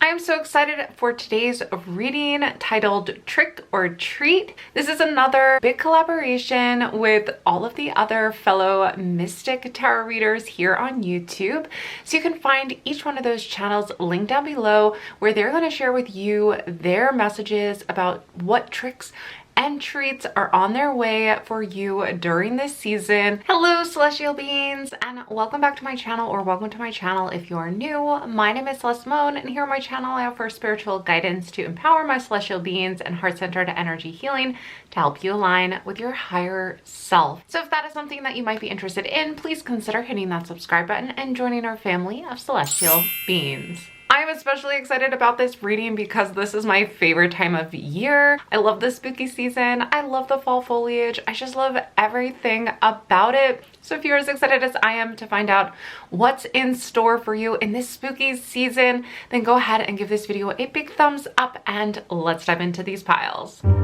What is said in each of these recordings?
I am so excited for today's reading titled Trick or Treat. This is another big collaboration with all of the other fellow Mystic Tarot readers here on YouTube. So you can find each one of those channels linked down below, where they're going to share with you their messages about what tricks and treats are on their way for you during this season. Hello celestial beings, and welcome back to my channel, or welcome to my channel if you're new. My name is Celeste Moan, and here on my channel I offer spiritual guidance to empower my celestial beings and heart-centered energy healing to help you align with your higher self. So if that is something that you might be interested in, please consider hitting that subscribe button and joining our family of celestial beings. I'm especially excited about this reading because this is my favorite time of year. I love the spooky season. I love the fall foliage. I just love everything about it. So if you're as excited as I am to find out what's in store for you in this spooky season, then go ahead and give this video a big thumbs up and let's dive into these piles. Pile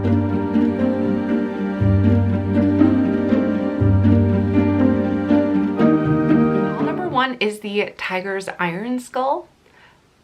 number one is the Tiger's Iron Skull.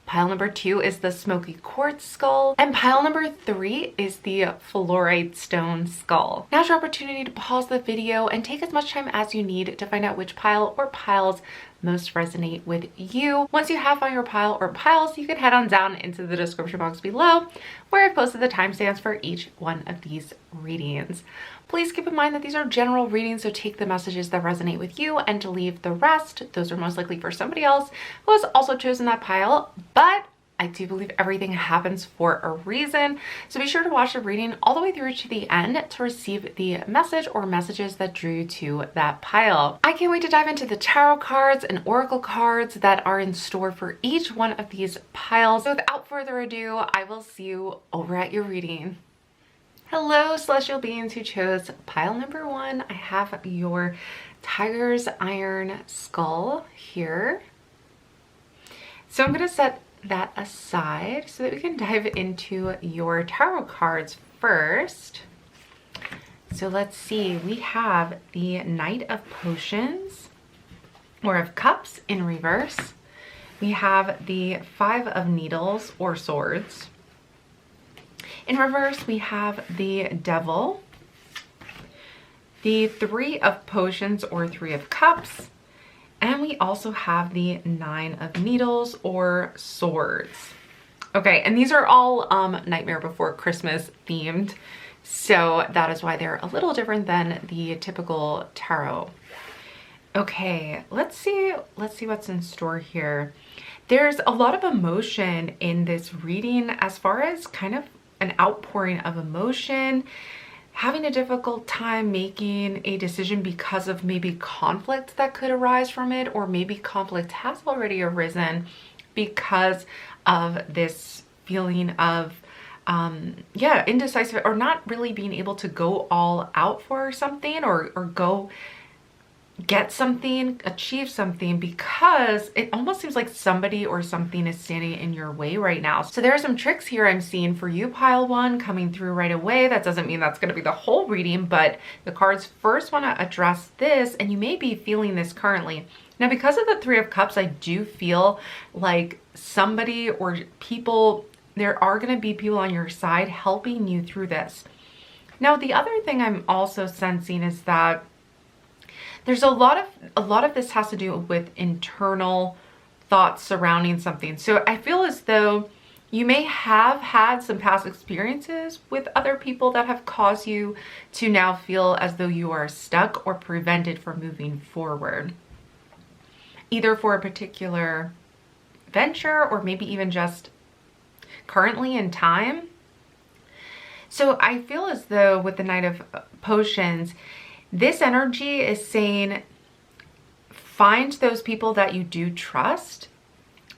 Pile number two is the Smokey Quartz Skull. And pile number three is the Flourite Stone Skull. Now's your opportunity to pause the video and take as much time as you need to find out which pile or piles most resonate with you. Once you have found your pile or piles, you can head on down into the description box below, where I've posted the timestamps for each one of these readings. Please keep in mind that these are general readings, so take the messages that resonate with you and to leave the rest. Those are most likely for somebody else who has also chosen that pile, but I do believe everything happens for a reason. So be sure to watch the reading all the way through to the end to receive the message or messages that drew you to that pile. I can't wait to dive into the tarot cards and oracle cards that are in store for each one of these piles. So without further ado, I will see you over at your reading. Hello celestial beings who chose pile number one. I have your Tiger's Iron Skull here. So I'm going to set that aside so that we can dive into your tarot cards first. So let's see, we have the Knight of Potions, or of Cups in reverse. We have the Five of Needles or Swords. In reverse, we have the Devil, the Three of Potions or Three of Cups, and we also have the Nine of Needles or Swords. Okay, and these are all Nightmare Before Christmas themed, so that is why they're a little different than the typical tarot. Okay, let's see what's in store here. There's a lot of emotion in this reading, as far as kind of an outpouring of emotion, having a difficult time making a decision because of maybe conflict that could arise from it, or maybe conflict has already arisen because of this feeling of indecisive, or not really being able to go all out for something, or go get something, achieve something, because it almost seems like somebody or something is standing in your way right now. So there are some tricks here I'm seeing for you, pile one, coming through right away. That doesn't mean that's going to be the whole reading, but the cards first want to address this, and you may be feeling this currently. Now, because of the Three of Cups, I do feel like somebody or people, there are going to be people on your side helping you through this. Now, the other thing I'm also sensing is that there's a lot of this has to do with internal thoughts surrounding something. So I feel as though you may have had some past experiences with other people that have caused you to now feel as though you are stuck or prevented from moving forward, either for a particular venture or maybe even just currently in time. So I feel as though with the Knight of Potions, this energy is saying, find those people that you do trust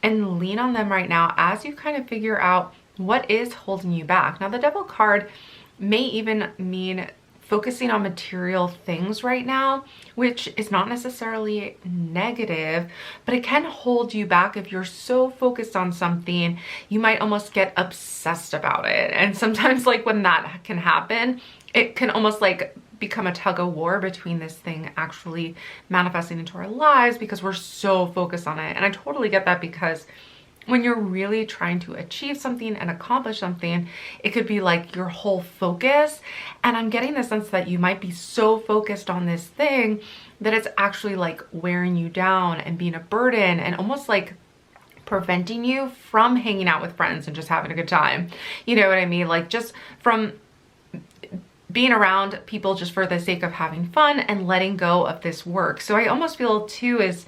and lean on them right now as you kind of figure out what is holding you back. Now, the Devil card may even mean focusing on material things right now, which is not necessarily negative, but it can hold you back. If you're so focused on something, you might almost get obsessed about it. And sometimes, like, when that can happen, it can almost like become a tug of war between this thing actually manifesting into our lives because we're so focused on it. And I totally get that, because when you're really trying to achieve something and accomplish something, it could be like your whole focus. And I'm getting the sense that you might be so focused on this thing that it's actually like wearing you down and being a burden and almost like preventing you from hanging out with friends and just having a good time. You know what I mean? Like just from being around people just for the sake of having fun and letting go of this work. So I almost feel too is,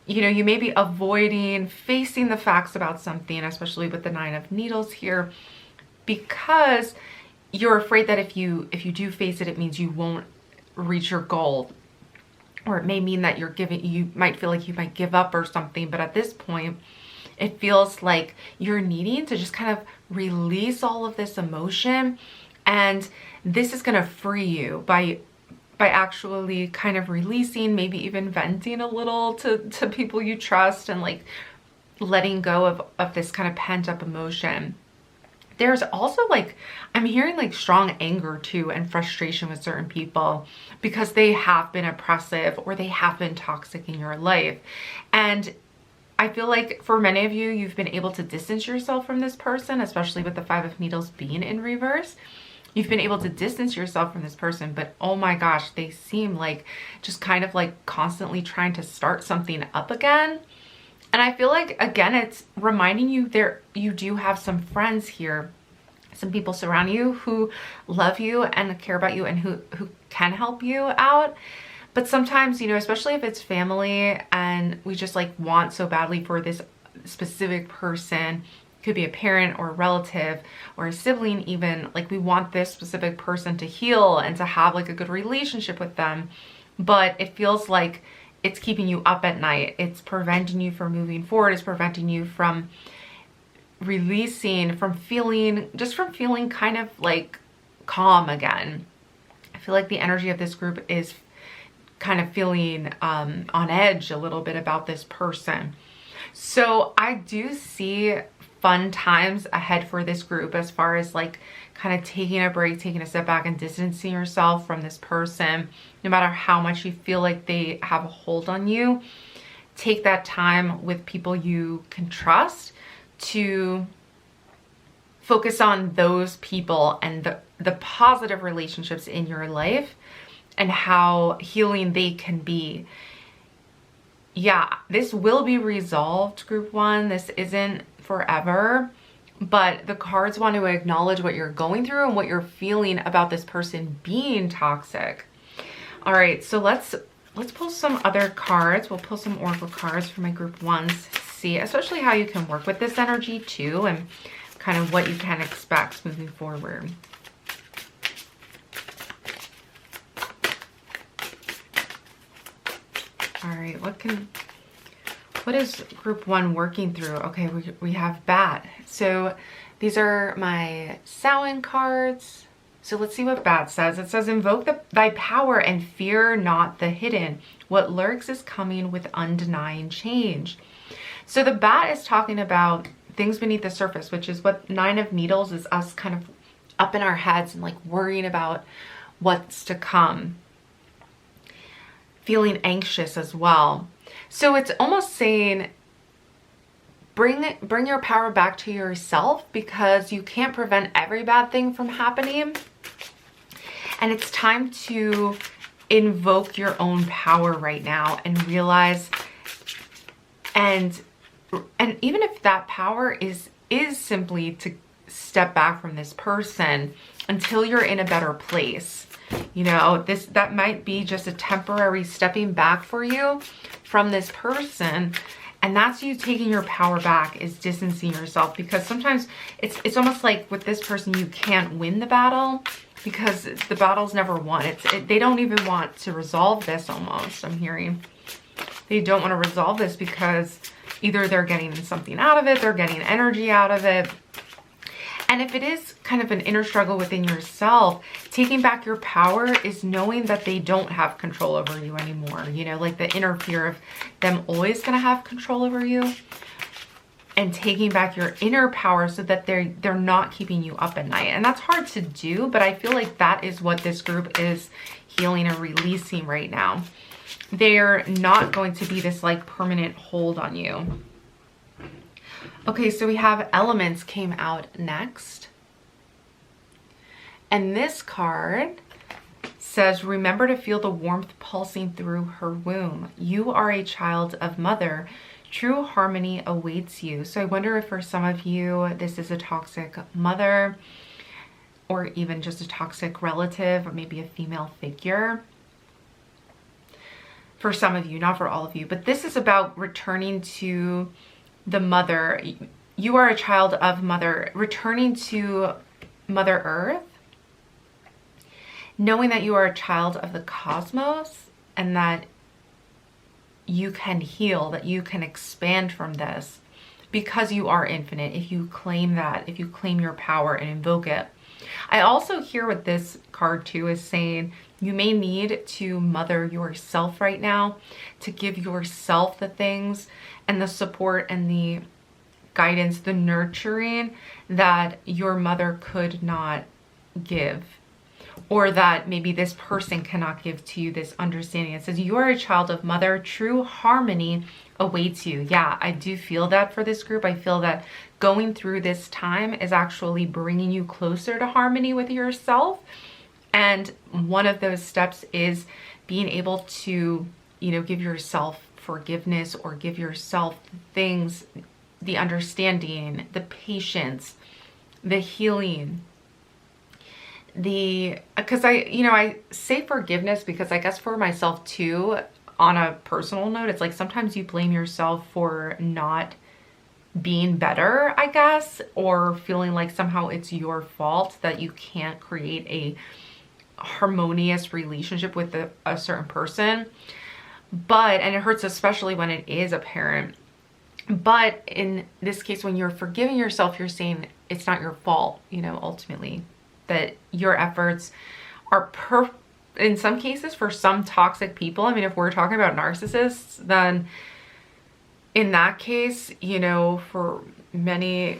you know, you may be avoiding facing the facts about something, especially with the 9 of Needles here, because you're afraid that if you do face it, it means you won't reach your goal. Or it may mean that you might feel like you might give up or something. But at this point, it feels like you're needing to just kind of release all of this emotion. And this is going to free you by actually kind of releasing, maybe even venting a little to people you trust and like letting go of this kind of pent up emotion. There's also like, I'm hearing like strong anger too and frustration with certain people because they have been oppressive or they have been toxic in your life. And I feel like for many of you, you've been able to distance yourself from this person, especially with the 5 of Needles being in reverse. You've been able to distance yourself from this person, but oh my gosh, they seem like just kind of like constantly trying to start something up again. And I feel like, again, it's reminding you you do have some friends here, some people surround you who love you and care about you and who can help you out. But sometimes, you know, especially if it's family and we just like want so badly for this specific person, could be a parent or a relative or a sibling even, like we want this specific person to heal and to have like a good relationship with them, but it feels like it's keeping you up at night. It's preventing you from moving forward. It's preventing you from releasing, from feeling kind of like calm again. I feel like the energy of this group is kind of feeling on edge a little bit about this person. So I do see fun times ahead for this group as far as like kind of taking a break, taking a step back and distancing yourself from this person. No matter how much you feel like they have a hold on you, take that time with people you can trust to focus on those people and the positive relationships in your life and how healing they can be. Yeah, this will be resolved, group 1. This isn't forever, but the cards want to acknowledge what you're going through and what you're feeling about this person being toxic. All right, so let's pull some other cards. We'll pull some oracle cards for my group 1s to see, especially how you can work with this energy too and kind of what you can expect moving forward. All right, what is group 1 working through? Okay, we have Bat. So these are my Samhain cards. So let's see what Bat says. It says, invoke thy power and fear not the hidden. What lurks is coming with undenying change. So the Bat is talking about things beneath the surface, which is what 9 of Needles is, us kind of up in our heads and like worrying about what's to come. Feeling anxious as well. So it's almost saying bring your power back to yourself because you can't prevent every bad thing from happening. And it's time to invoke your own power right now and realize, and even if that power is simply to step back from this person until you're in a better place. You know, that might be just a temporary stepping back for you from this person. And that's you taking your power back, is distancing yourself, because sometimes it's almost like with this person, you can't win the battle because the battle's never won. They don't even want to resolve this almost, I'm hearing. They don't want to resolve this because either they're getting something out of it, they're getting energy out of it. And if it is kind of an inner struggle within yourself, taking back your power is knowing that they don't have control over you anymore. You know, like the inner fear of them always going to have control over you, and taking back your inner power so that they're not keeping you up at night. And that's hard to do, but I feel like that is what this group is healing and releasing right now. They're not going to be this like permanent hold on you. Okay, so we have elements came out next. And this card says, remember to feel the warmth pulsing through her womb. You are a child of mother. True harmony awaits you. So I wonder if for some of you, this is a toxic mother, or even just a toxic relative, or maybe a female figure. For some of you, not for all of you, but this is about returning to the mother. You are a child of mother, returning to Mother Earth, knowing that you are a child of the cosmos and that you can heal, that you can expand from this because you are infinite. If you claim that, if you claim your power and invoke it. I also hear what this card too is saying, you may need to mother yourself right now, to give yourself the things and the support and the guidance, the nurturing that your mother could not give, or that maybe this person cannot give to you, this understanding. It says you are a child of mother, true harmony awaits you. Yeah, I do feel that for this group. I feel that going through this time is actually bringing you closer to harmony with yourself. And one of those steps is being able to, you know, give yourself forgiveness, or give yourself things, the understanding, the patience, the healing, because I say forgiveness because I guess for myself too, on a personal note, it's like sometimes you blame yourself for not being better, I guess, or feeling like somehow it's your fault that you can't create a harmonious relationship with a certain person. And it hurts especially when it is a parent. But in this case, when you're forgiving yourself, you're saying it's not your fault, you know, ultimately, that your efforts are in some cases, for some toxic people. I mean, if we're talking about narcissists, then in that case, you know, for many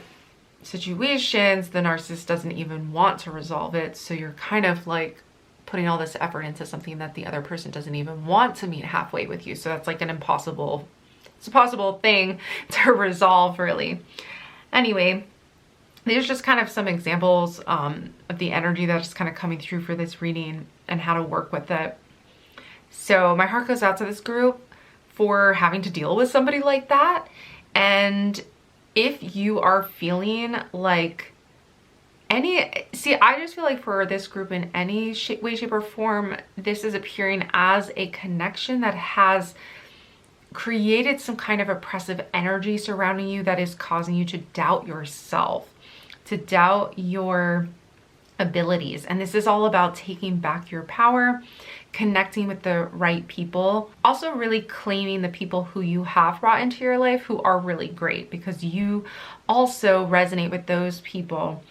situations, the narcissist doesn't even want to resolve it. So you're kind of like putting all this effort into something that the other person doesn't even want to meet halfway with you. So that's like it's a possible thing to resolve, really. Anyway, there's just kind of some examples of the energy that's kind of coming through for this reading and how to work with it. So my heart goes out to this group for having to deal with somebody like that. And if you are feeling like I just feel like for this group in any way, shape, or form, this is appearing as a connection that has created some kind of oppressive energy surrounding you that is causing you to doubt yourself, to doubt your abilities. And this is all about taking back your power, connecting with the right people, also really claiming the people who you have brought into your life who are really great, because you also resonate with those people.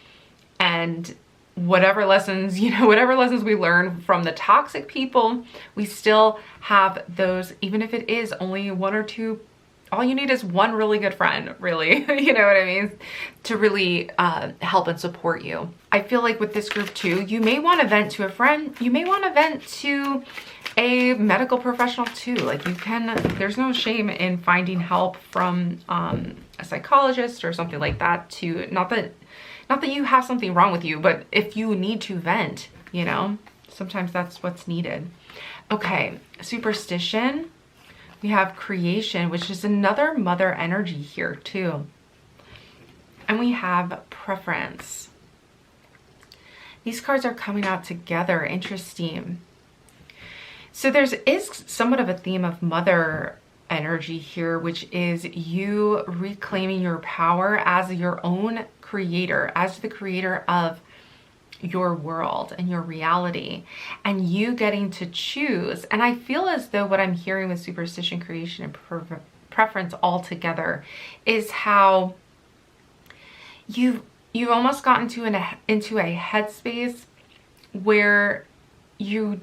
And whatever lessons we learn from the toxic people, we still have those, even if it is only one or two. All you need is one really good friend, really, you know what I mean, to really help and support you. I feel like with this group too, you may want to vent to a friend. You may want to vent to a medical professional too. Like there's no shame in finding help from a psychologist or something like that too. Not that you have something wrong with you, but if you need to vent, you know, sometimes that's what's needed. Okay, superstition. We have creation, which is another mother energy here too. And we have preference. These cards are coming out together. Interesting. So there is somewhat of a theme of mother energy here, which is you reclaiming your power as your own creator, as the creator of your world and your reality, and you getting to choose. And I feel as though what I'm hearing with superstition, creation, and preference all together is how you've almost gotten into a headspace where you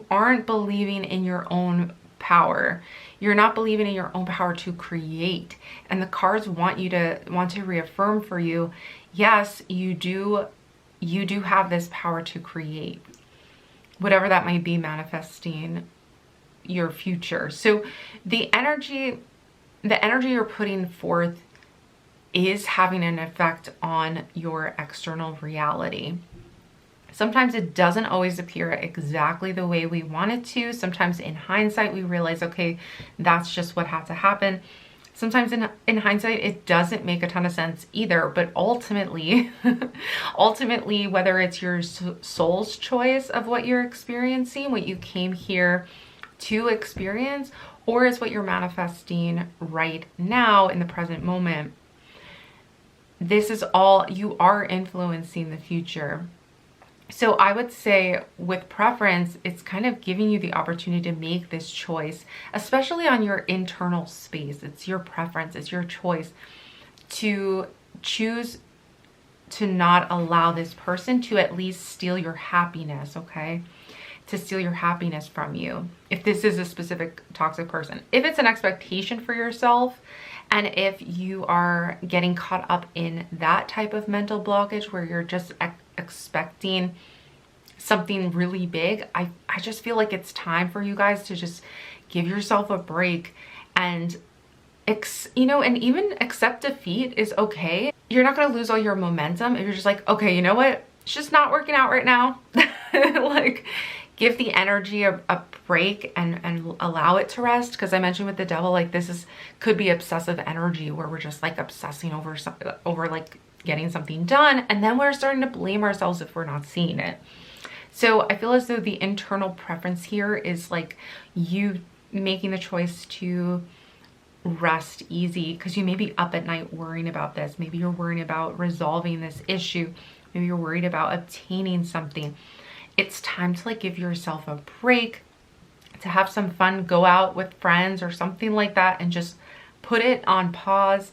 aren't believing in your own power. You're not believing in your own power to create. And the cards want to reaffirm for you, yes, you do have this power to create, whatever that might be, manifesting your future. So the energy you're putting forth is having an effect on your external reality. Sometimes it doesn't always appear exactly the way we want it to. Sometimes in hindsight, we realize, okay, that's just what had to happen. Sometimes in hindsight, it doesn't make a ton of sense either. But ultimately, ultimately, whether it's your soul's choice of what you're experiencing, what you came here to experience, or is what you're manifesting right now in the present moment, this is all, you are influencing the future. So I would say with preference, it's kind of giving you the opportunity to make this choice, especially on your internal space. It's your preference, it's your choice to choose to not allow this person to at least steal your happiness, okay? To steal your happiness from you. If this is a specific toxic person, if it's an expectation for yourself, and if you are getting caught up in that type of mental blockage where you're just expecting something really big, I just feel like it's time for you guys to just give yourself a break and and even accept defeat is okay. You're not going to lose all your momentum if you're just like, okay, you know what? It's just not working out right now. Like, give the energy a break and allow it to rest. Because I mentioned with the devil, like could be obsessive energy where we're just like obsessing over something, over like getting something done. And then we're starting to blame ourselves if we're not seeing it. So I feel as though the internal preference here is like you making the choice to rest easy, because you may be up at night worrying about this. Maybe you're worrying about resolving this issue. Maybe you're worried about obtaining something. It's time to like give yourself a break, to have some fun, go out with friends or something like that, and just put it on pause.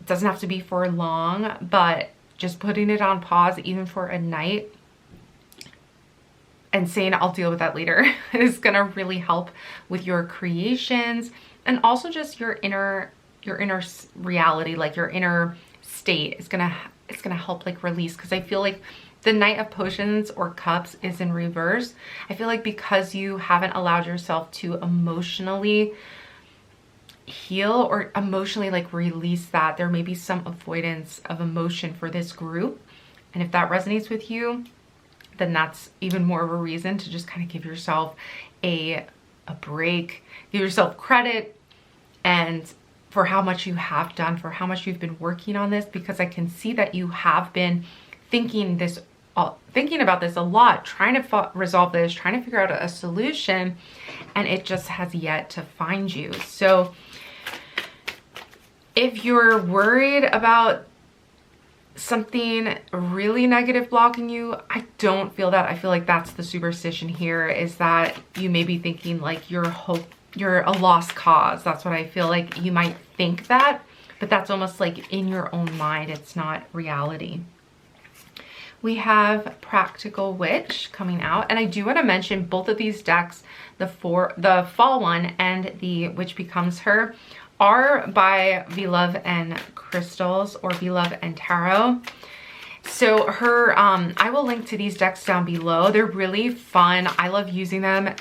It doesn't have to be for long, but just putting it on pause even for a night and saying I'll deal with that later is gonna really help with your creations and also just your inner reality, like your inner state. It's gonna help like release, because I feel like the Knight of Potions or Cups is in reverse. I feel like because you haven't allowed yourself to emotionally heal or emotionally like release that, there may be some avoidance of emotion for this group. And if that resonates with you, then that's even more of a reason to just kind of give yourself a break, give yourself credit, and for how much you have done, for how much you've been working on this, because I can see that you have been thinking about this a lot, trying to resolve this, trying to figure out a solution, and it just has yet to find you. So if you're worried about something really negative blocking you, I don't feel that. I feel like that's the superstition here, is that you may be thinking like you're a lost cause. That's what I feel like. You might think that, but that's almost like in your own mind. It's not reality. We have Practical Witch coming out, and I do want to mention both of these decks, the fall one and the Witch Becomes Her, are by Love and Crystals, or Love and Tarot. So I will link to these decks down below. They're really fun. I love using them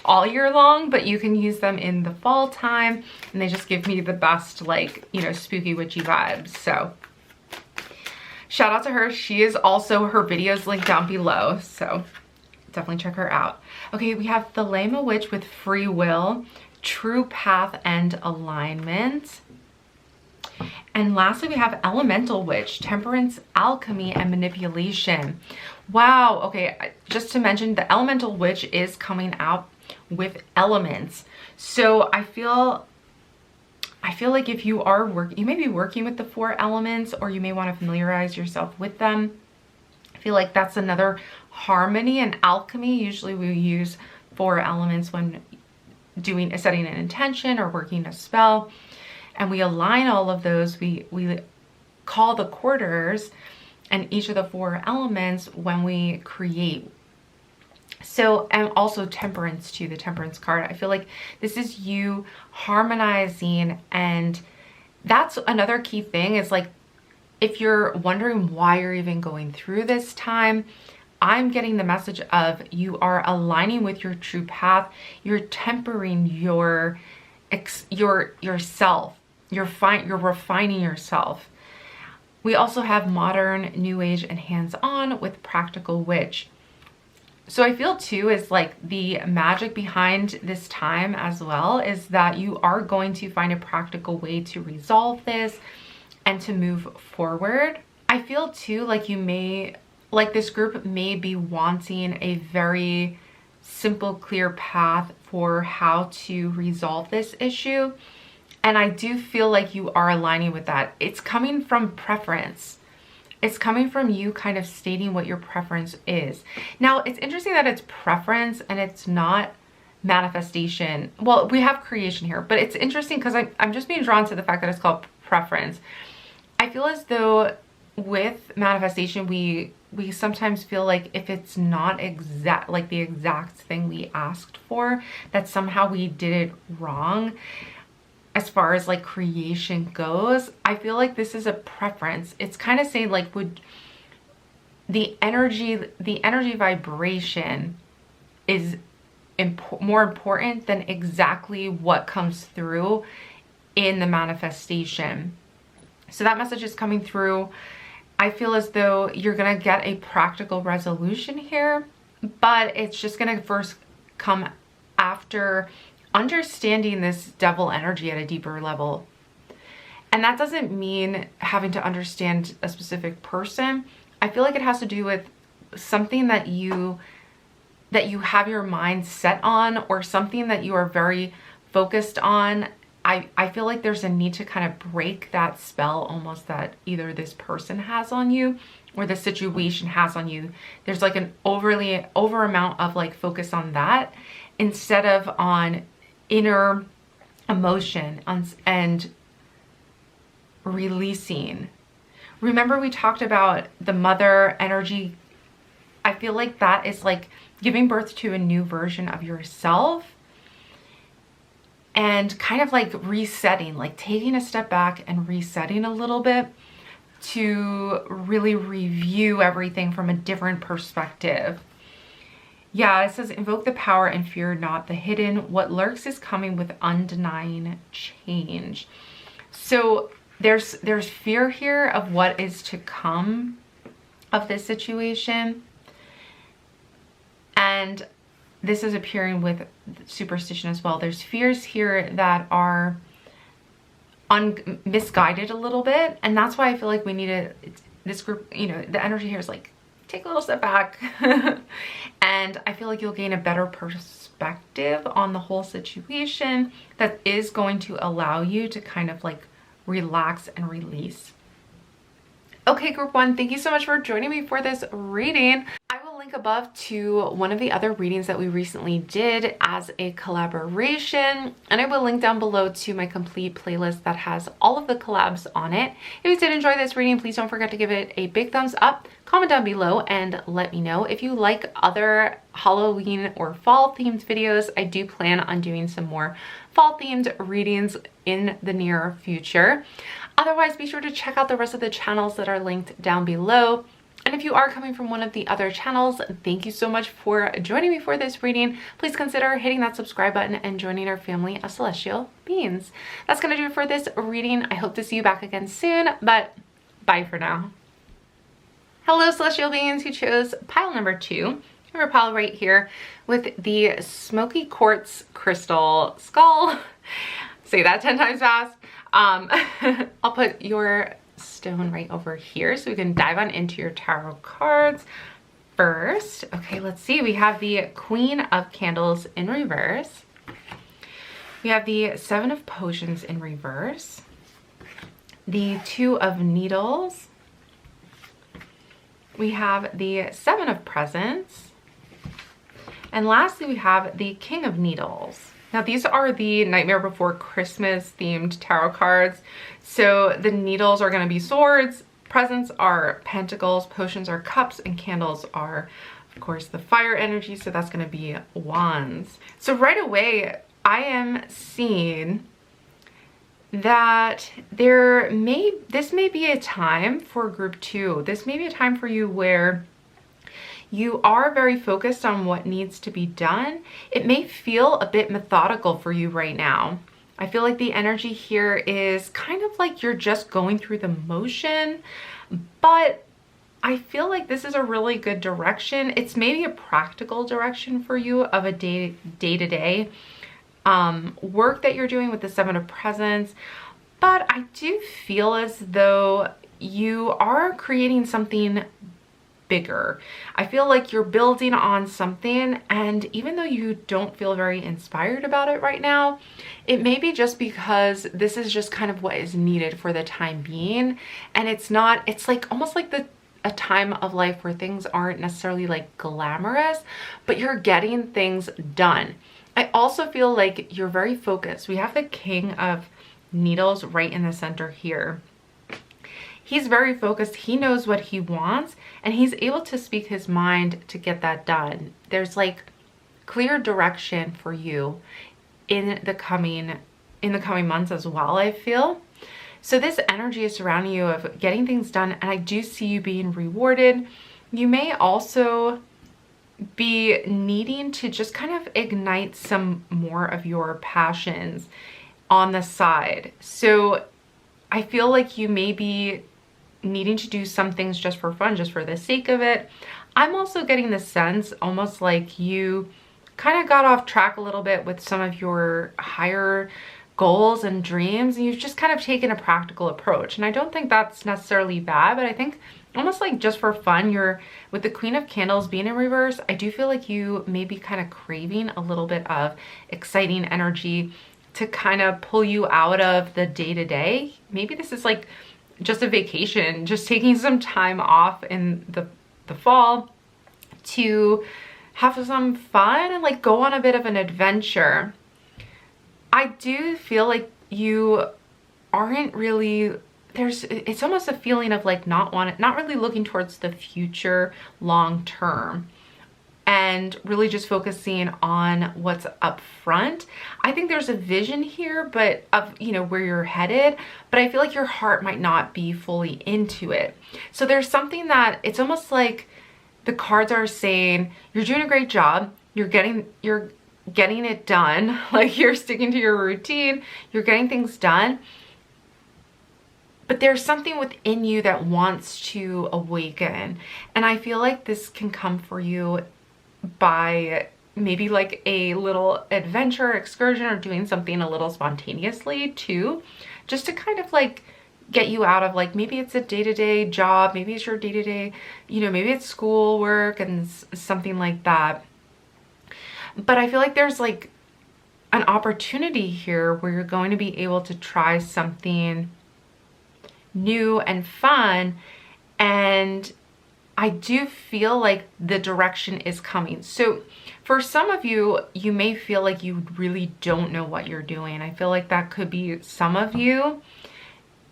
all year long, but you can use them in the fall time, and they just give me the best, like, spooky witchy vibes. So shout out to her. She is also, her videos linked down below, so definitely check her out. Okay, we have the Thelema Witch with Free Will, True Path and Alignment. And lastly, we have Elemental Witch, Temperance, Alchemy, and Manipulation. Wow, okay, just to mention, the Elemental Witch is coming out with elements. So I feel like if you are you may be working with the 4 elements, or you may want to familiarize yourself with them. I feel like that's another harmony and alchemy. Usually we use 4 elements when setting an intention or working a spell, and we align all of those. We call the quarters and each of the 4 elements when we create. So, and also temperance too, the temperance card. I feel like this is you harmonizing, and that's another key thing, is like, if you're wondering why you're even going through this time, I'm getting the message of you are aligning with your true path. You're tempering yourself. you're refining yourself. We also have modern, new age, and hands-on with practical witch. So I feel too is like the magic behind this time as well is that you are going to find a practical way to resolve this and to move forward. I feel too like this group may be wanting a very simple, clear path for how to resolve this issue. And I do feel like you are aligning with that. It's coming from preference. It's coming from you kind of stating what your preference is. Now, it's interesting that it's preference and it's not manifestation. Well, we have creation here, but it's interesting because I'm just being drawn to the fact that it's called preference. I feel as though with manifestation, we sometimes feel like if it's not the exact thing we asked for, that somehow we did it wrong. As far as like creation goes, I feel like this is a preference. It's kind of saying like, would the energy vibration is more important than exactly what comes through in the manifestation. So that message is coming through. I feel as though you're gonna get a practical resolution here, but it's just gonna first come after understanding this devil energy at a deeper level. And that doesn't mean having to understand a specific person. I feel like it has to do with something that you have your mind set on, or something that you are very focused on. I feel like there's a need to kind of break that spell almost that either this person has on you or the situation has on you. There's like an over amount of like focus on that instead of on inner emotion and releasing. Remember we talked about the mother energy. I feel like that is like giving birth to a new version of yourself and kind of like resetting, like taking a step back and resetting a little bit to really review everything from a different perspective. Yeah, it says invoke the power and fear not the hidden. What lurks is coming with undenying change. So there's fear here of what is to come of this situation. And this is appearing with superstition as well. There's fears here that are misguided a little bit. And that's why I feel like we need this group, you know, the energy here is like, take a little step back. And I feel like you'll gain a better perspective on the whole situation that is going to allow you to kind of like relax and release. Okay, group one, thank you so much for joining me for this reading. I will link above to one of the other readings that we recently did as a collaboration, and I will link down below to my complete playlist that has all of the collabs on it. If you did enjoy this reading, please don't forget to give it a big thumbs up, comment down below, and let me know if you like other Halloween or fall themed videos. I do plan on doing some more fall themed readings in the near future. Otherwise, be sure to check out the rest of the channels that are linked down below. And if you are coming from one of the other channels, thank you so much for joining me for this reading. Please consider hitting that subscribe button and joining our family of celestial beings. That's going to do it for this reading. I hope to see you back again soon, but bye for now. Hello, celestial beings who chose pile number 2. I have a pile right here with the Smokey Quartz crystal skull. Say that 10 times fast. I'll put your stone right over here so we can dive on into your tarot cards first. Okay, let's see. We have the Queen of Candles in reverse. We have the Seven of Potions in reverse. The Two of Needles. We have the Seven of Presents. And lastly, we have the King of Needles. Now these are the Nightmare Before Christmas themed tarot cards. So the needles are going to be swords, presents are pentacles, potions are cups, and candles are, of course, the fire energy. So that's going to be wands. So right away, I am seeing that this may be a time for group 2. This may be a time for you where you are very focused on what needs to be done. It may feel a bit methodical for you right now. I feel like the energy here is kind of like you're just going through the motion, but I feel like this is a really good direction. It's maybe a practical direction for you of a day-to-day work that you're doing with the Seven of Presents. But I do feel as though you are creating something bigger. I feel like you're building on something, and even though you don't feel very inspired about it right now, it may be just because this is just kind of what is needed for the time being. And it's like almost like a time of life where things aren't necessarily like glamorous, but you're getting things done. I also feel like you're very focused. We have the King of Needles right in the center here. He's very focused. He knows what he wants, and he's able to speak his mind to get that done. There's like clear direction for you in the coming months as well, I feel. So this energy is surrounding you of getting things done, and I do see you being rewarded. You may also be needing to just kind of ignite some more of your passions on the side. So I feel like you may be needing to do some things just for fun, just for the sake of it. I'm also getting the sense almost like you kind of got off track a little bit with some of your higher goals and dreams, and you've just kind of taken a practical approach. And I don't think that's necessarily bad, but I think almost like just for fun, you're with the Queen of Candles being in reverse, I do feel like you may be kind of craving a little bit of exciting energy to kind of pull you out of the day-to-day. Maybe this is like just a vacation, just taking some time off in the fall to have some fun and like go on a bit of an adventure. I do feel like you aren't really, it's almost a feeling of like not really looking towards the future long term, and really just focusing on what's up front. I think there's a vision here, but of, you know, where you're headed, but I feel like your heart might not be fully into it. So there's something that it's almost like the cards are saying, you're doing a great job. You're getting it done. Like you're sticking to your routine. You're getting things done. But there's something within you that wants to awaken. And I feel like this can come for you by maybe like a little adventure, excursion, or doing something a little spontaneously too, just to kind of like get you out of like, maybe it's a day-to-day job, maybe it's your day-to-day, you know, maybe it's school work and something like that. But I feel like there's like an opportunity here where you're going to be able to try something new and fun, and I do feel like the direction is coming. So for some of you, you may feel like you really don't know what you're doing. I feel like that could be some of you,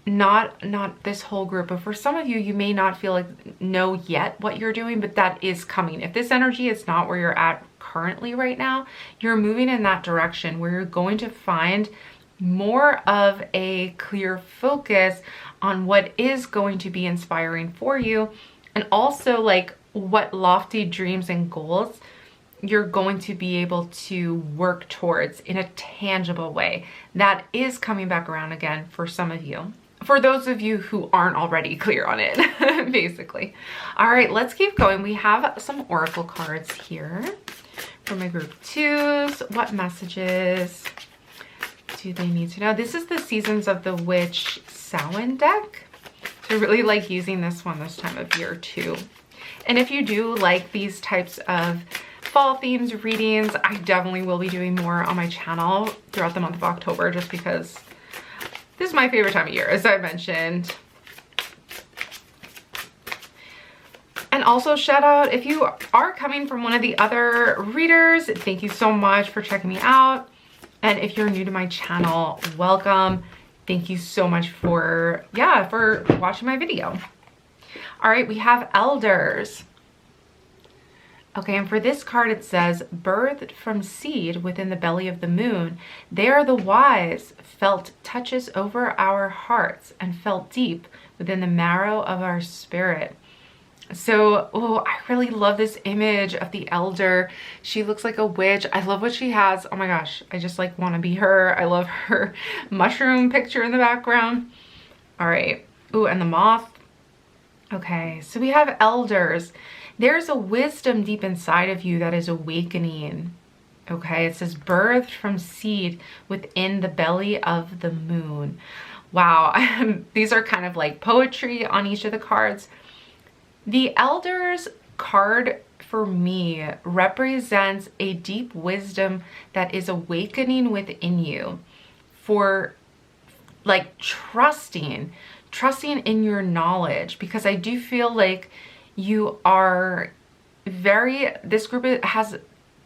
not this whole group, but for some of you, you may not feel like know yet what you're doing, but that is coming. If this energy is not where you're at currently right now, you're moving in that direction where you're going to find more of a clear focus on what is going to be inspiring for you, and also like what lofty dreams and goals you're going to be able to work towards in a tangible way. That is coming back around again for some of you. For those of you who aren't already clear on it, basically. All right, let's keep going. We have some oracle cards here for my group twos. What messages do they need to know? This is the Seasons of the Witch Samhain deck. So I really like using this one this time of year too. And if you do like these types of fall themes readings, I definitely will be doing more on my channel throughout the month of October, just because this is my favorite time of year, as I mentioned. And also shout out, if you are coming from one of the other readers, thank you so much for checking me out. And if you're new to my channel, welcome. Thank you so much for watching my video. All right, we have Elders. Okay, and for this card it says, birthed from seed within the belly of the moon, they are the wise, felt touches over our hearts and felt deep within the marrow of our spirit. So, oh, I really love this image of the elder. She looks like a witch. I love what she has. Oh my gosh, I just like want to be her. I love her mushroom picture in the background. All right. Ooh, and the moth. Okay, so we have elders. There's a wisdom deep inside of you that is awakening. Okay, it says birthed from seed within the belly of the moon. Wow, these are kind of like poetry on each of the cards. The elders card for me represents a deep wisdom that is awakening within you for like trusting in your knowledge, because I do feel like you are this group has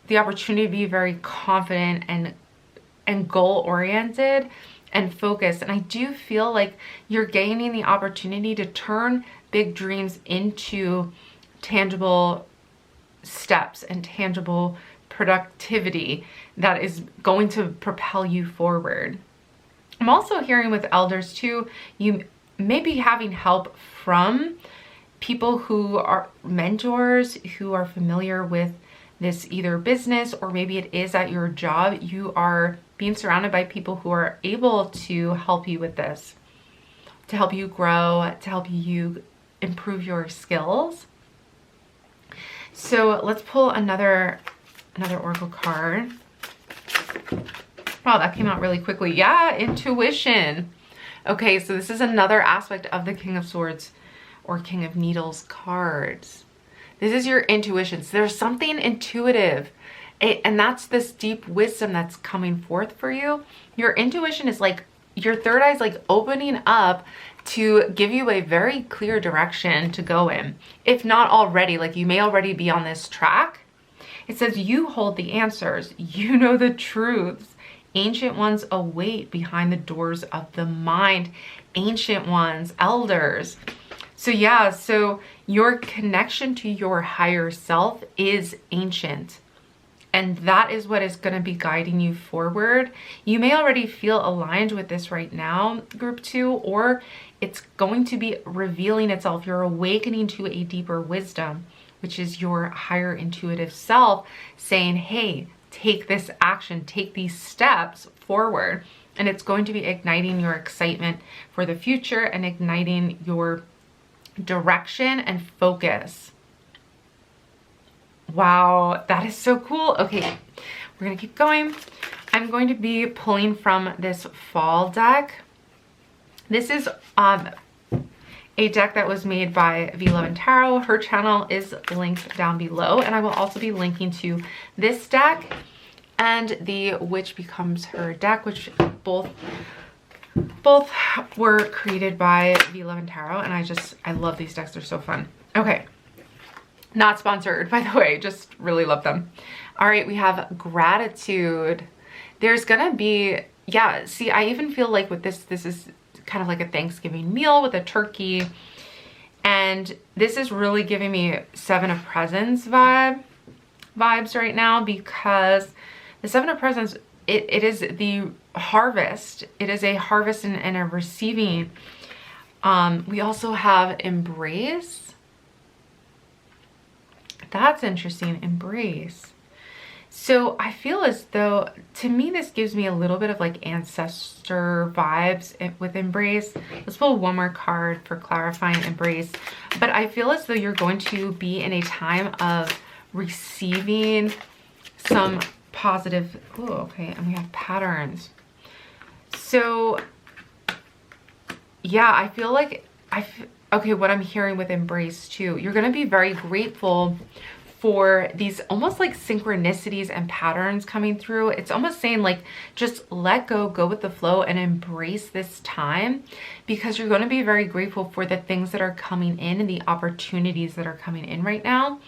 the opportunity to be very confident and goal oriented and focused. And I do feel like you're gaining the opportunity to turn big dreams into tangible steps and tangible productivity that is going to propel you forward. I'm also hearing with elders too, you may be having help from people who are mentors, who are familiar with this either business or maybe it is at your job. You are being surrounded by people who are able to help you with this, to help you grow, to help you improve your skills. So let's pull another oracle card. Wow, that came out really quickly. Yeah, intuition. Okay, so this is another aspect of the King of Swords or King of Needles cards. This is your intuition. So there's something intuitive, and that's this deep wisdom that's coming forth for you. Your intuition is like, your third eye is like opening up to give you a very clear direction to go in. If not already, like you may already be on this track. It says you hold the answers. You know the truths. Ancient ones await behind the doors of the mind. Ancient ones, elders. So yeah, so your connection to your higher self is ancient. And that is what is going to be guiding you forward. You may already feel aligned with this right now, group 2, or it's going to be revealing itself. You're awakening to a deeper wisdom, which is your higher intuitive self saying, hey, take this action, take these steps forward. And it's going to be igniting your excitement for the future and igniting your direction and focus. Wow, that is so cool. Okay, we're gonna keep going. I'm going to be pulling from this fall deck. This is a deck that was made by V Love and Tarot. Her channel is linked down below, and I will also be linking to this deck and the Witch Becomes Her deck, which both were created by V Love and Tarot, and I love these decks. They're so fun. Okay. Not sponsored, by the way, just really love them. All right, we have gratitude. There's gonna be, yeah, see, I even feel like with this is kind of like a Thanksgiving meal with a turkey. And this is really giving me Seven of Presents vibes right now, because the Seven of Presents, it is the harvest. It is a harvest and a receiving. We also have embrace. That's interesting, embrace. So I feel as though, to me, this gives me a little bit of like ancestor vibes with embrace. Let's pull one more card for clarifying embrace. But I feel as though you're going to be in a time of receiving some positive, oh, okay, and we have patterns. So yeah, I feel like, okay, what I'm hearing with embrace too, you're going to be very grateful for these almost like synchronicities and patterns coming through. It's almost saying like, just let go with the flow and embrace this time, because you're going to be very grateful for the things that are coming in and the opportunities that are coming in right now.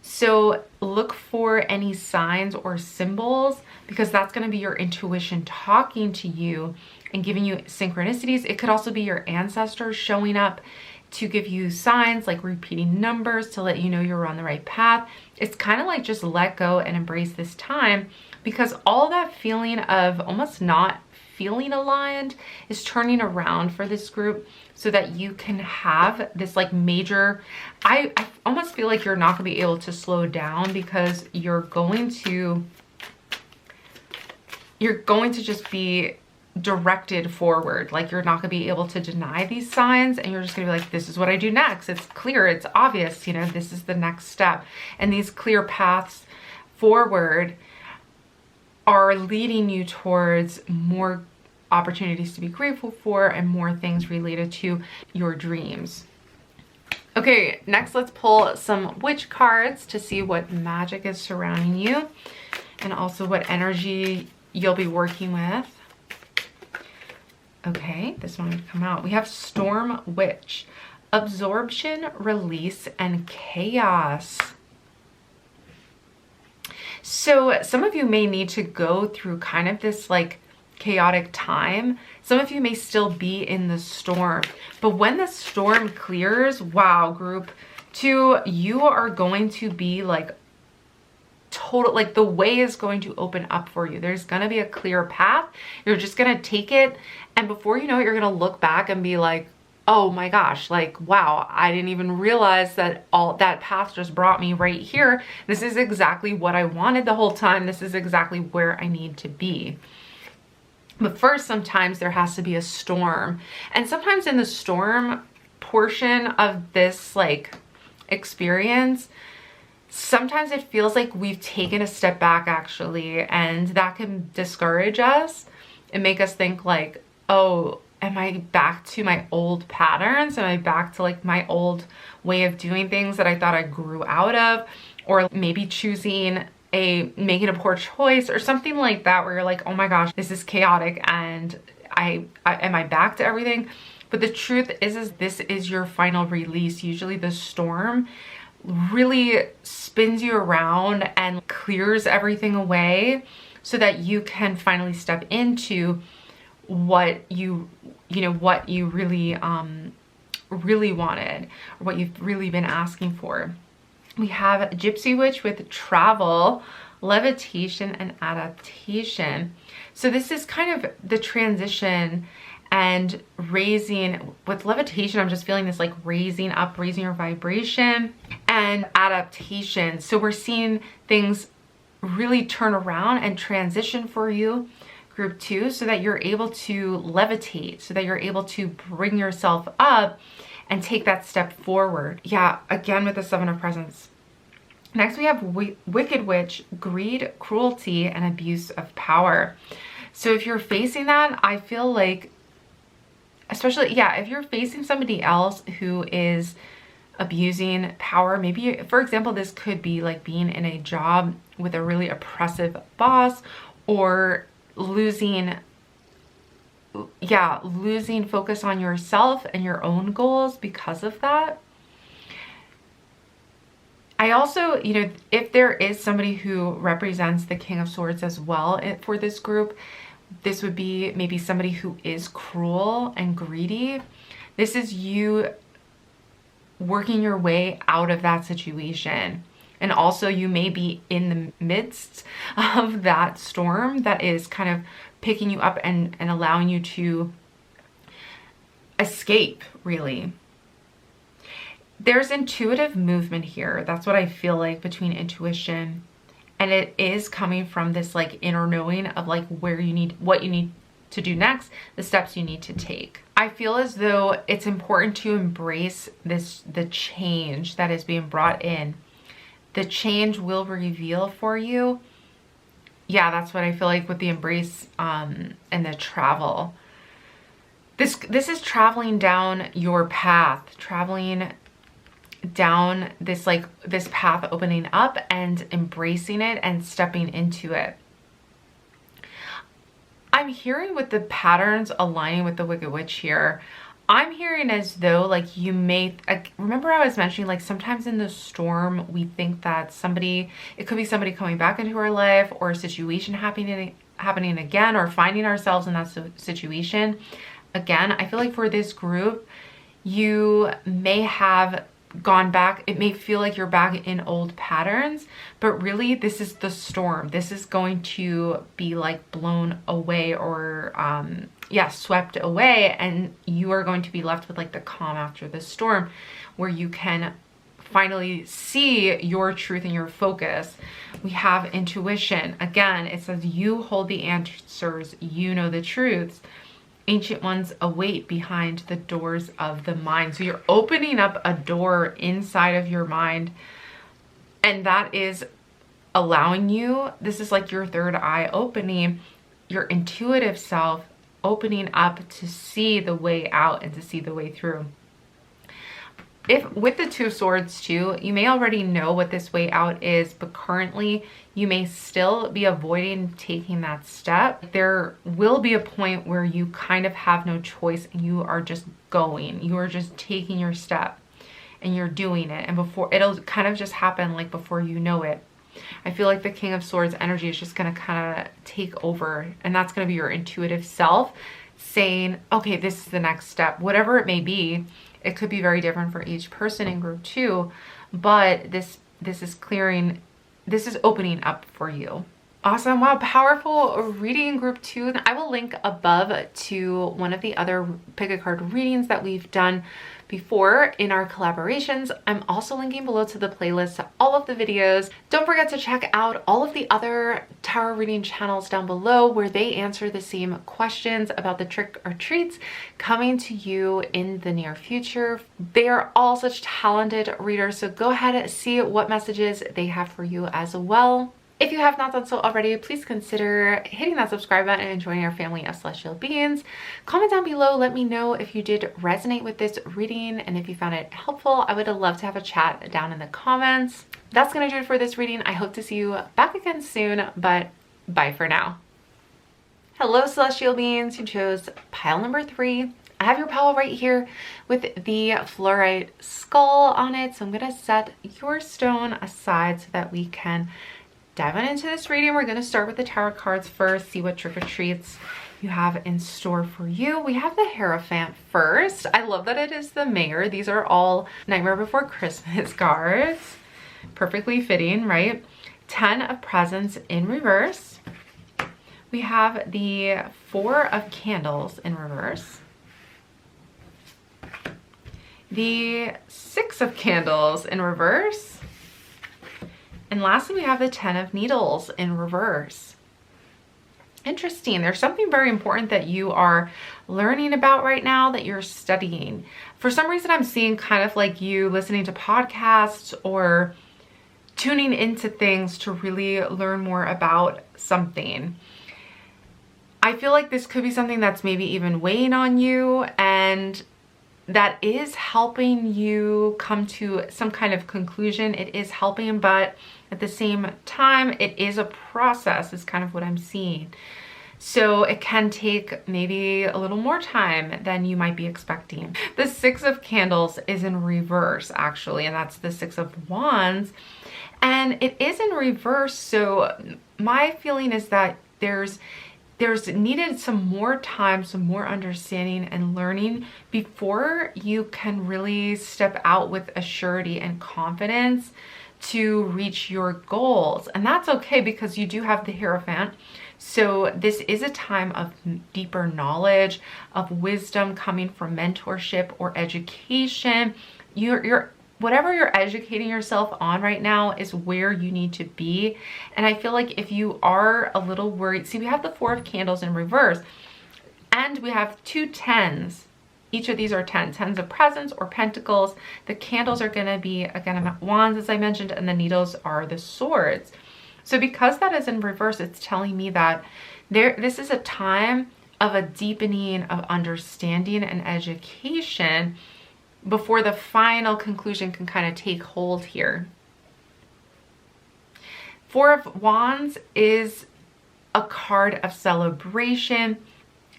So look for any signs or symbols, because that's going to be your intuition talking to you and giving you synchronicities. It could also be your ancestors showing up to give you signs, like repeating numbers to let you know you're on the right path. It's kind of like just let go and embrace this time, because all that feeling of almost not feeling aligned is turning around for this group so that you can have this like major, I almost feel like you're not gonna be able to slow down because you're going to just be directed forward. Like you're not gonna be able to deny these signs, and you're just gonna be like, this is what I do next. It's clear, it's obvious, you know, this is the next step. And these clear paths forward are leading you towards more opportunities to be grateful for and more things related to your dreams. Okay, next let's pull some witch cards to see what magic is surrounding you and also what energy you'll be working with. Okay, this one would come out. We have Storm Witch, absorption, release, and chaos. So some of you may need to go through kind of this like chaotic time. Some of you may still be in the storm, but when the storm clears, wow, group 2, you are going to be like total, like the way is going to open up for you. There's going to be a clear path. You're just going to take it, and before you know it, you're going to look back and be like, oh my gosh, like, wow, I didn't even realize that all that path just brought me right here. This is exactly what I wanted the whole time. This is exactly where I need to be. But first, sometimes there has to be a storm. And sometimes in the storm portion of this like experience, sometimes it feels like we've taken a step back actually, and that can discourage us and make us think like, oh, am I back to my old patterns? Am I back to like my old way of doing things that I thought I grew out of? Or maybe making a poor choice or something like that, where you're like, oh my gosh, this is chaotic, and am I back to everything? But the truth is this is your final release. Usually the storm really spins you around and clears everything away so that you can finally step into what you really really wanted, or what you've really been asking for. We have Gypsy Witch with travel, levitation, and adaptation. So this is kind of the transition and raising. With levitation, I'm just feeling this like raising up, raising your vibration, and adaptation. So we're seeing things really turn around and transition for you, group 2, so that you're able to levitate, so that you're able to bring yourself up and take that step forward. Yeah, again with the 7 of Presents. Next we have Wicked Witch, greed, cruelty, and abuse of power. So if you're facing that, I feel like, especially, yeah, if you're facing somebody else who is abusing power, maybe, for example, this could be like being in a job with a really oppressive boss, or losing focus on yourself and your own goals because of that. I also, you know, if there is somebody who represents the King of Swords as well for this group, this would be maybe somebody who is cruel and greedy. This is you working your way out of that situation. And also you may be in the midst of that storm that is kind of picking you up and allowing you to escape, really. There's intuitive movement here. That's what I feel like, between intuition, and it is coming from this like inner knowing of like what you need to do next, the steps you need to take. I feel as though it's important to embrace the change that is being brought in. The change will reveal for you. Yeah, that's what I feel like with the embrace and the travel. This is traveling down your path, traveling down this path, opening up and embracing it and stepping into it. I'm hearing with the patterns aligning with the Wicked Witch here, I'm hearing as though like you may, remember I was mentioning like sometimes in the storm we think that it could be somebody coming back into our life, or a situation happening again, or finding ourselves in that situation again. I feel like for this group, you may have gone back. It may feel like you're back in old patterns, but really this is the storm. This is going to be like blown away or yeah, swept away, and you are going to be left with like the calm after the storm, where you can finally see your truth and your focus. We have intuition. Again, it says you hold the answers, you know the truths. Ancient ones await behind the doors of the mind. So you're opening up a door inside of your mind, and that is allowing you, this is like your third eye opening, your intuitive self opening up to see the way out and to see the way through. If with the Two of Swords too, you may already know what this way out is, but currently you may still be avoiding taking that step. There will be a point where you kind of have no choice and you are just going. You are just taking your step and you're doing it. And before, it'll kind of just happen like before you know it. I feel like the King of Swords energy is just going to kind of take over, and that's going to be your intuitive self saying, okay, this is the next step, whatever it may be. It could be very different for each person in group 2, but this is clearing, this is opening up for you. Awesome. Wow, powerful reading group 2. I will link above to one of the other pick a card readings that we've done before in our collaborations. I'm also linking below to the playlist to all of the videos. Don't forget to check out all of the other tarot reading channels down below where they answer the same questions about the trick or treats coming to you in the near future. They are all such talented readers, so go ahead and see what messages they have for you as well. If you have not done so already, please consider hitting that subscribe button and joining our family of celestial beings. Comment down below, let me know if you did resonate with this reading and if you found it helpful. I would love to have a chat down in the comments. That's gonna do it for this reading. I hope to see you back again soon, but bye for now. Hello, celestial beings who chose pile number 3. I have your pile right here with the Flourite skull on it. So I'm gonna set your stone aside so that we can dive on into this reading. We're going to start with the tarot cards first, see what trick or treats you have in store for you. We have the Hierophant first. I love that it is the mayor. These are all Nightmare Before Christmas cards. Perfectly fitting, right? 10 of Presents in reverse. We have the 4 of Candles in reverse. The 6 of Candles in reverse. And lastly, we have the 10 of Needles in reverse. Interesting. There's something very important that you are learning about right now, that you're studying. For some reason, I'm seeing kind of like you listening to podcasts or tuning into things to really learn more about something. I feel like this could be something that's maybe even weighing on you, and that is helping you come to some kind of conclusion. It is helping, but at the same time, it is a process, is kind of what I'm seeing. So it can take maybe a little more time than you might be expecting. The 6 of Candles is in reverse, actually, and that's the 6 of Wands. And it is in reverse, so my feeling is that there's needed some more time, some more understanding and learning before you can really step out with a surety and confidence to reach your goals. And that's okay, because you do have the Hierophant. So this is a time of deeper knowledge, of wisdom coming from mentorship or education. Whatever you're educating yourself on right now is where you need to be. And I feel like if you are a little worried, see, we have the 4 of Candles in reverse, and we have 2 10s. Each of these are 10s of Presents or Pentacles. The candles are gonna be, again, Wands, as I mentioned, and the needles are the Swords. So because that is in reverse, it's telling me that this is a time of a deepening of understanding and education before the final conclusion can kind of take hold here. 4 of Wands is a card of celebration.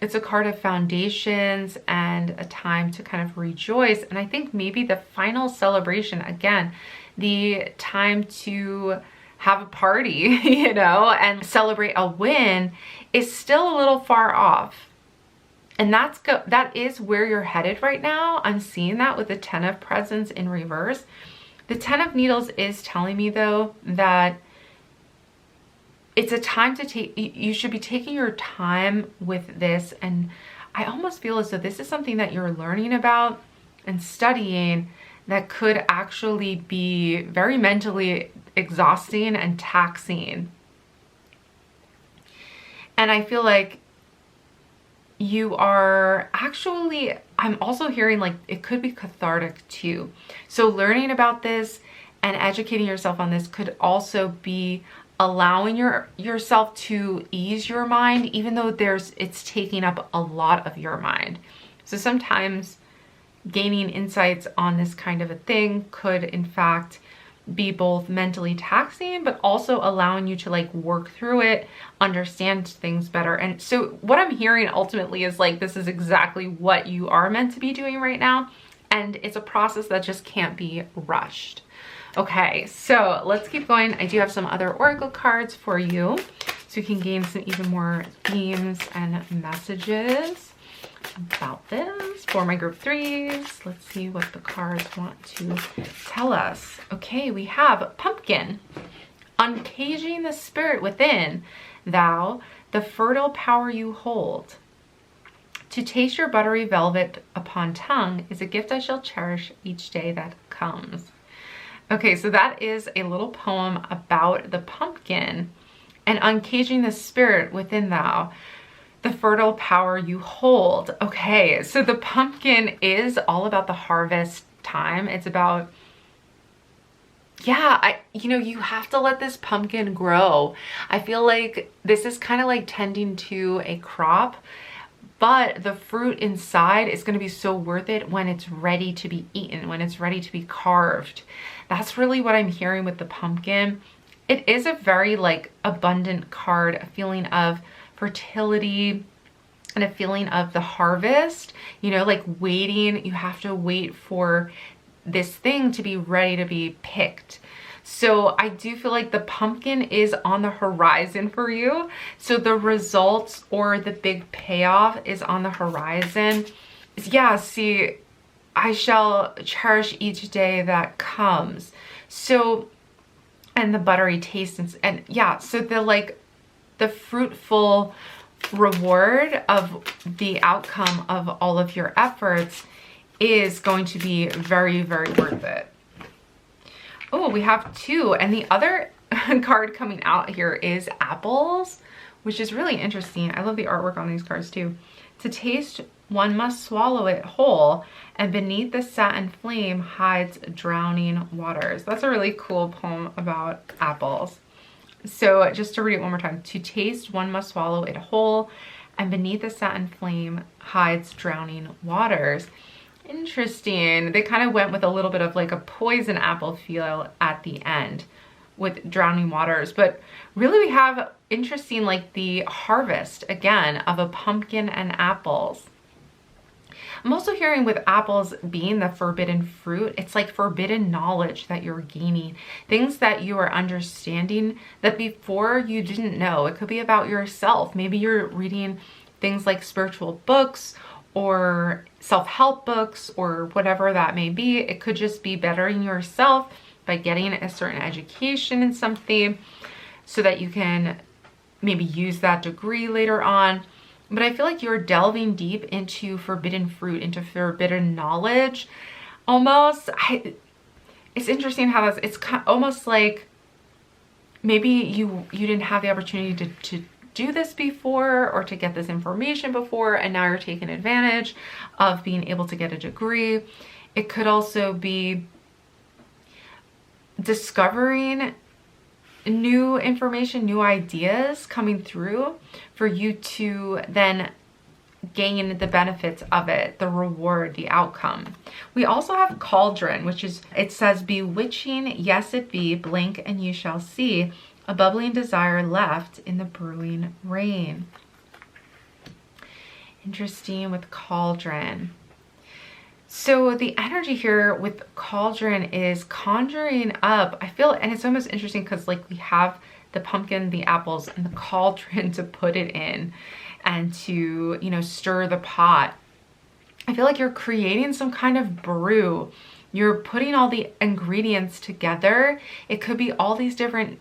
It's a card of foundations and a time to kind of rejoice. And I think maybe the final celebration, again, the time to have a party, you know, and celebrate a win is still a little far off. And that is where you're headed right now. I'm seeing that with the 10 of Presents in reverse. The 10 of Needles is telling me though that it's a time to take, you should be taking your time with this. And I almost feel as though this is something that you're learning about and studying that could actually be very mentally exhausting and taxing. And I feel like you are actually, I'm also hearing like it could be cathartic too. So learning about this and educating yourself on this could also be allowing yourself to ease your mind, even though it's taking up a lot of your mind. So sometimes gaining insights on this kind of a thing could in fact be both mentally taxing, but also allowing you to like work through it, understand things better. And so what I'm hearing ultimately is like, this is exactly what you are meant to be doing right now. And it's a process that just can't be rushed. Okay, so let's keep going. I do have some other oracle cards for you so you can gain some even more themes and messages about this for my group 3s. Let's see what the cards want to tell us. Okay, we have Pumpkin. Uncaging the spirit within, thou, the fertile power you hold. To taste your buttery velvet upon tongue is a gift I shall cherish each day that comes. Okay, so that is a little poem about the pumpkin and uncaging the spirit within thou, the fertile power you hold. Okay, so the pumpkin is all about the harvest time. It's about, yeah, you have to let this pumpkin grow. I feel like this is kind of like tending to a crop, but the fruit inside is going to be so worth it when it's ready to be eaten, when it's ready to be carved. That's really what I'm hearing with the pumpkin. It is a very like abundant card, a feeling of fertility and a feeling of the harvest, like waiting. You have to wait for this thing to be ready to be picked. So I do feel like the pumpkin is on the horizon for you. So the results or the big payoff is on the horizon. Yeah, see, I shall cherish each day that comes. So, and the buttery taste and yeah, so the fruitful reward of the outcome of all of your efforts is going to be very, very worth it. Oh, we have 2. And the other card coming out here is apples, which is really interesting. I love the artwork on these cards too. To taste, one must swallow it whole, and beneath the satin flame hides drowning waters. That's a really cool poem about apples. So just to read it one more time. To taste, one must swallow it whole, and beneath the satin flame hides drowning waters. Interesting. They kind of went with a little bit of like a poison apple feel at the end with drowning waters, but really we have interesting like the harvest again of a pumpkin and apples. I'm also hearing with apples being the forbidden fruit, it's like forbidden knowledge that you're gaining, things that you are understanding that before you didn't know. It could be about yourself. Maybe you're reading things like spiritual books or self-help books or whatever that may be. It could just be bettering yourself by getting a certain education in something so that you can maybe use that degree later on. But I feel like you're delving deep into forbidden fruit, into forbidden knowledge almost. It's interesting how it's almost like maybe you didn't have the opportunity to do this before or to get this information before, and now you're taking advantage of being able to get a degree. It could also be discovering new information, new ideas coming through for you to then gain the benefits of it, the reward, the outcome. We also have Cauldron, which is, it says, bewitching, yes it be, blink and you shall see, a bubbling desire left in the brewing rain. Interesting with Cauldron. So the energy here with Cauldron is conjuring up, I feel, and it's almost interesting because like we have the pumpkin, the apples, and the cauldron to put it in. and to, you know, stir the pot. I feel like you're creating some kind of brew. You're putting all the ingredients together. It could be all this different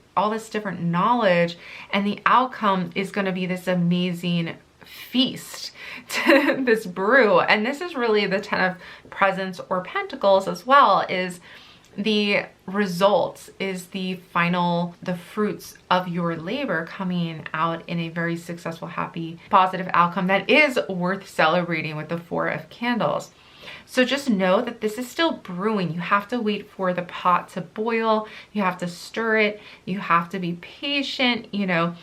knowledge, and the outcome is going to be this amazing feast to this brew. And this is really the 10 of Presents or Pentacles as well, is the results, is the fruits of your labor coming out in a very successful, happy, positive outcome that is worth celebrating with the 4 of Candles. So just know that this is still brewing. You have to wait for the pot to boil. You have to stir it. You have to be patient, you know.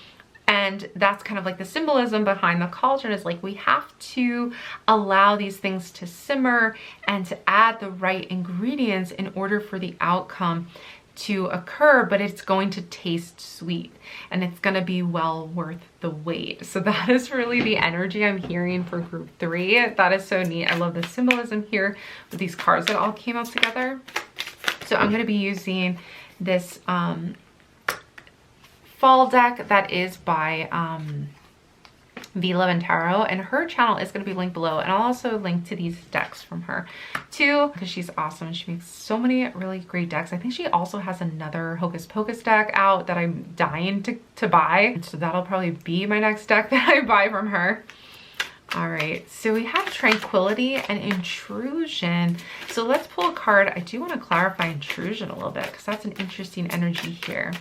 And that's kind of like the symbolism behind the cauldron, is like we have to allow these things to simmer and to add the right ingredients in order for the outcome to occur, but it's going to taste sweet and it's going to be well worth the wait. So that is really the energy I'm hearing for group 3. That is so neat. I love the symbolism here with these cards that all came out together. So I'm going to be using this fall deck that is by V11 Tarot, and her channel is going to be linked below, and I'll also link to these decks from her too, because she's awesome. She makes so many really great decks. I think she also has another Hocus Pocus deck out that I'm dying to buy, so that'll probably be my next deck that I buy from her. All right, so we have Tranquility and Intrusion. So let's pull a card. I do want to clarify Intrusion a little bit because that's an interesting energy here.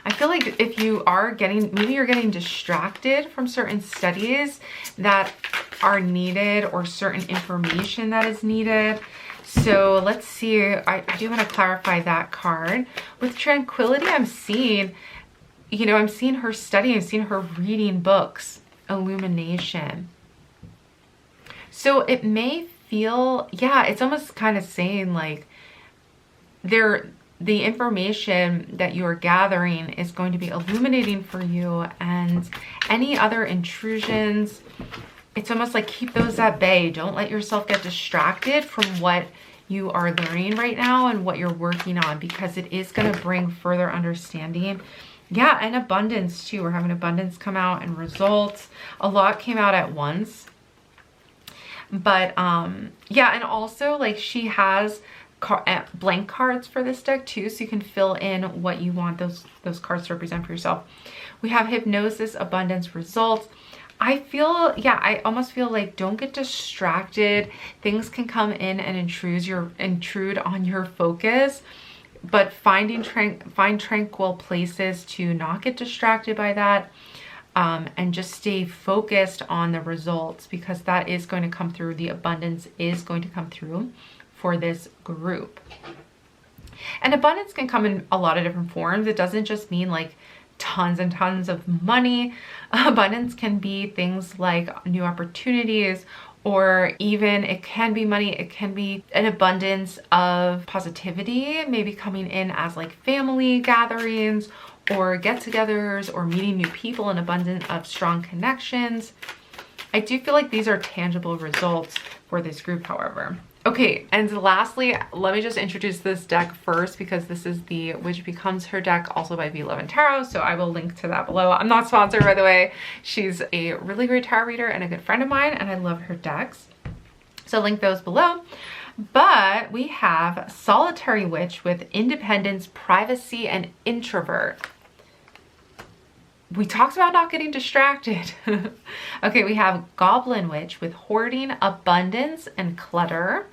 I feel like if you are maybe you're getting distracted from certain studies that are needed or certain information that is needed. So let's see, I do want to clarify that card. With Tranquility, I'm seeing, you know, I'm seeing her studying, I'm seeing her reading books, illumination. So it may feel, yeah, it's almost kind of saying like the information that you are gathering is going to be illuminating for you, and any other intrusions, it's almost like keep those at bay. Don't let yourself get distracted from what you are learning right now and what you're working on, because it is going to bring further understanding. Yeah, and abundance too. We're having abundance come out and results. A lot came out at once. But yeah, and also like she has blank cards for this deck too, so you can fill in what you want those cards to represent for yourself. We have Hypnosis, Abundance, Results. I feel, yeah, I almost feel like don't get distracted. Things can come in and intrude on your focus, but find tranquil places to not get distracted by that, and just stay focused on the results, because that is going to come through. The abundance is going to come through for this group. And abundance can come in a lot of different forms. It doesn't just mean like tons and tons of money. Abundance can be things like new opportunities, or even it can be money. It can be an abundance of positivity, maybe coming in as like family gatherings or get-togethers, or meeting new people, an abundance of strong connections. I do feel like these are tangible results for this group, however. Okay, and lastly, let me just introduce this deck first, because this is the Which Becomes Her deck, also by V11 Tarot, so I will link to that below. I'm not sponsored, by the way. She's a really great tarot reader and a good friend of mine, and I love her decks. So link those below. But we have Solitary Witch with Independence, Privacy, and Introvert. We talked about not getting distracted. Okay, we have Goblin Witch with Hoarding, Abundance, and Clutter.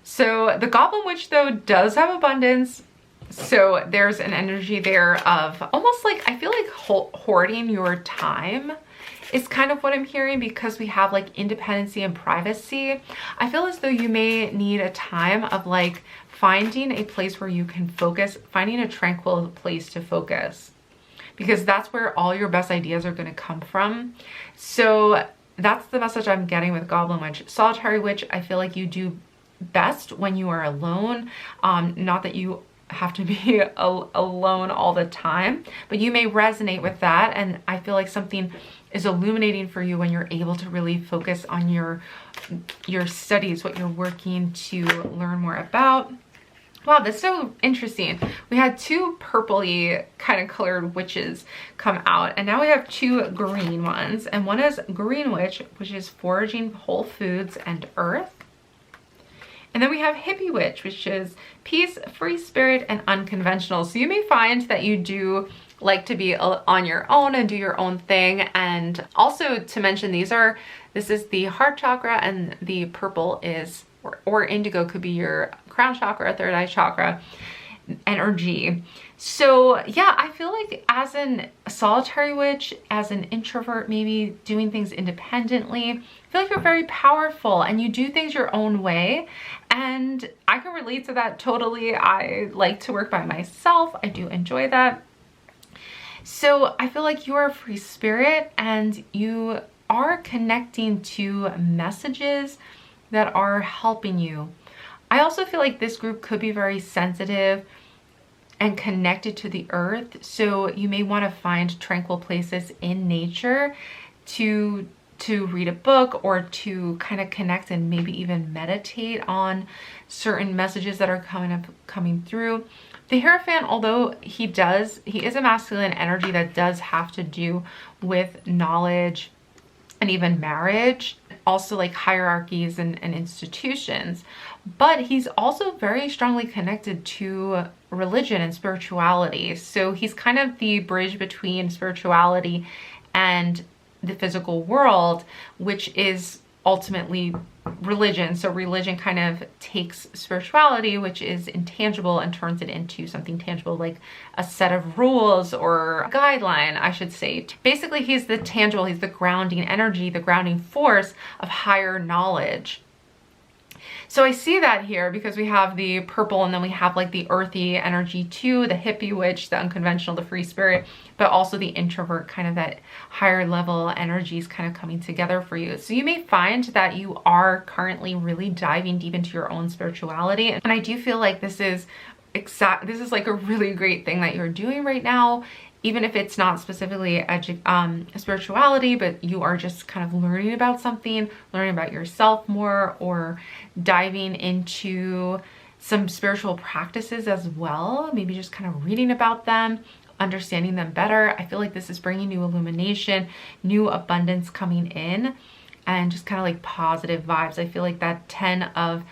So the Goblin Witch, though, does have abundance. So there's an energy there of almost like, I feel like hoarding your time is kind of what I'm hearing, because we have like independency and privacy. I feel as though you may need a time of like finding a place where you can focus, finding a tranquil place to focus, because that's where all your best ideas are going to come from. So that's the message I'm getting with Goblin Witch. Solitary Witch, I feel like you do best when you are alone. Not that you have to be alone all the time, but you may resonate with that. And I feel like something is illuminating for you when you're able to really focus on your studies, what you're working to learn more about. Wow, that's so interesting. We had two purpley kind of colored witches come out, and now we have two green ones. And one is Green Witch, which is foraging whole foods and earth. And then we have Hippie Witch, which is peace, free spirit, and unconventional. So you may find that you do like to be on your own and do your own thing. And also to mention, this is the heart chakra, and the purple is, or indigo could be your crown chakra, third eye chakra energy. So yeah, I feel like as a solitary witch, as an introvert, maybe doing things independently, I feel like you're very powerful and you do things your own way. And I can relate to that totally. I like to work by myself. I do enjoy that. So I feel like you are a free spirit and you are connecting to messages that are helping you. I also feel like this group could be very sensitive and connected to the earth. So you may want to find tranquil places in nature to read a book or to kind of connect and maybe even meditate on certain messages that are coming through. The Hierophant, although he is a masculine energy that does have to do with knowledge and even marriage, also like hierarchies and institutions, but he's also very strongly connected to religion and spirituality. So he's kind of the bridge between spirituality and the physical world, which is ultimately religion. So religion kind of takes spirituality, which is intangible, and turns it into something tangible, like a set of rules or a guideline, I should say. Basically, he's the tangible, he's the grounding energy, the grounding force of higher knowledge. So I see that here because we have the purple, and then we have like the earthy energy too, the hippie witch, the unconventional, the free spirit, but also the introvert, kind of that higher level energies kind of coming together for you. So you may find that you are currently really diving deep into your own spirituality. And I do feel like this is like a really great thing that you're doing right now, even if it's not specifically spirituality, but you are just kind of learning about something, learning about yourself more, or diving into some spiritual practices as well, maybe just kind of reading about them, understanding them better. I feel like this is bringing new illumination, new abundance coming in, and just kind of like positive vibes. I feel like that 10 of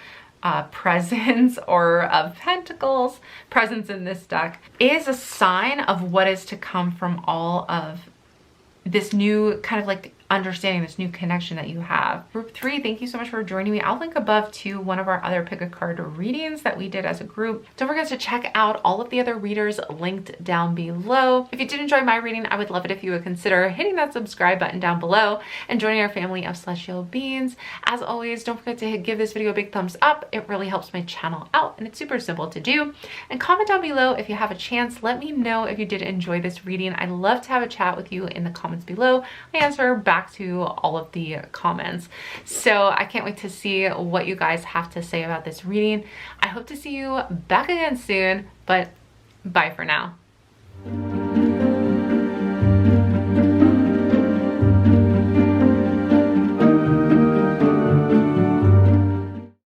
presence or of pentacles presence in this deck is a sign of what is to come from all of this new kind of like understanding, this new connection that you have. Group 3, thank you so much for joining me. I'll link above to one of our other pick a card readings that we did as a group. Don't forget to check out all of the other readers linked down below. If you did enjoy my reading, I would love it if you would consider hitting that subscribe button down below and joining our family of celestial beings. As always, don't forget to give this video a big thumbs up. It really helps my channel out, and it's super simple to do. And comment down below if you have a chance. Let me know if you did enjoy this reading. I'd love to have a chat with you in the comments below. I answer back to all of the comments. So I can't wait to see what you guys have to say about this reading. I hope to see you back again soon, but bye for now.